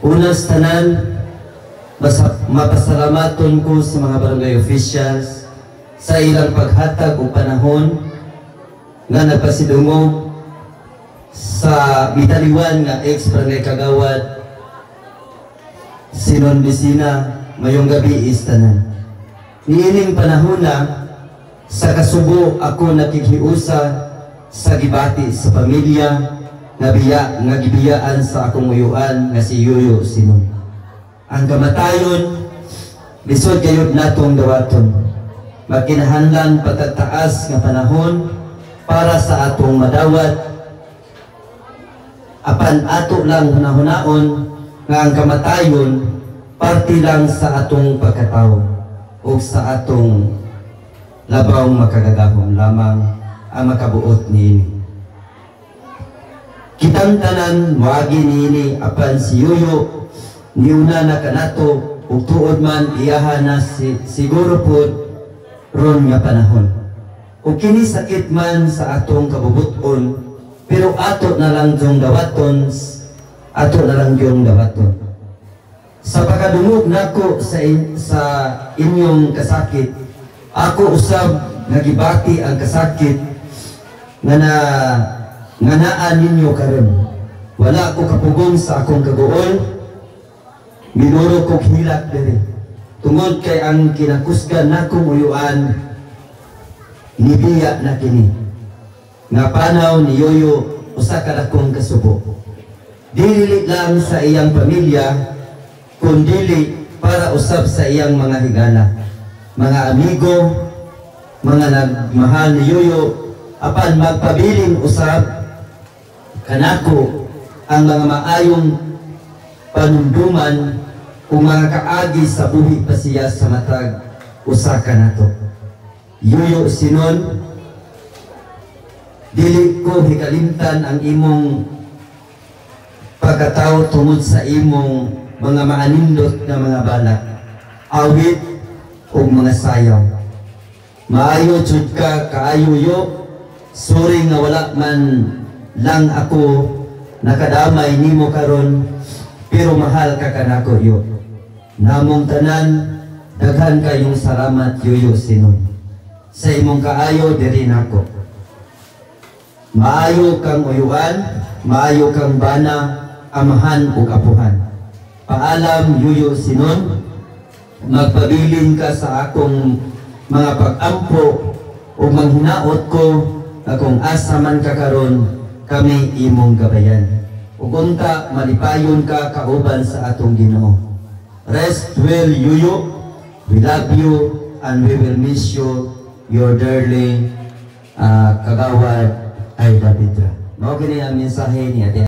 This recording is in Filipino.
Unas tanan, mapasalamaton ko sa mga barangay officials sa ilang paghatag o panahon nga nagpasidungog sa mitaliwan nga ex-barangay Kagawad Sinon Bisina mayong gabi is tanan. Niining panahon na sa kasubo ako nakikiusa sa gibati sa pamilya nga gibiyaan sa akong uyuan nga si Yuyo Sinon. Ang kamatayon lisod kayod natong dawaton. Magkinahanglan patataas nga panahon para sa atong madawat. Apan ato lang hunahunaon nga ang kamatayon parte lang sa atong pagkatao o sa atong labaw makagagahom lamang ang makabuot niini. Kitang tanan wagi niini apan si Yuyo niuna na kanato ug tuod man iyaha na siguro pod ron nga panahon. Ug kini sakit man sa atong kabubuton pero ato na lang yung dawaton, Sa pagkadungog nako sa inyong kasakit, ako usab nagibati ang kasakit nga naan ninyo karon. Wala ko kapugong sa akong kaguol, minuro ko hilak diri. Tungod kay ang kinakusgan nako uyuan, nibiya na kini. Nga panaw ni Yuyo usa ka dakong kasubo. Dili lang sa iyang pamilya, kundi para usab sa iyang mga higala, mga amigo, mga nagmahal ni Yuyo, apan magpabiling usab kanako ang mga maayong panumduman kung mga kaagi sa buhi pa siya sa matag usa ka nato. Yuyo Sinon, dili ko hikalimtan ang imong pagkatao tungod sa imong mga maanindot na mga balak, awit o mga sayaw. Maayo jud ka kaayo Yo, sorry nga wala man lang ako nakadamay nimo karon, pero mahal ka kanako Yo. Namong tanan, daghan kayong salamat Yuyo Sinon. Sa imong kaayo diri nako. Maayo kang uyuan, maayo kang bana, amahan ug apuhan. Paalam Yuyo Sinon, magpabilin ka sa akong mga pag-ampo o manghinaot ko akong asa man ka karon kami imong gabayan. Ug unta malipayon ka kauban sa atong Ginoo. Rest well Yuyo, we love you and we will miss you, your darling Kagawad ay Davidra. Mao kini ang mensahe ni Ate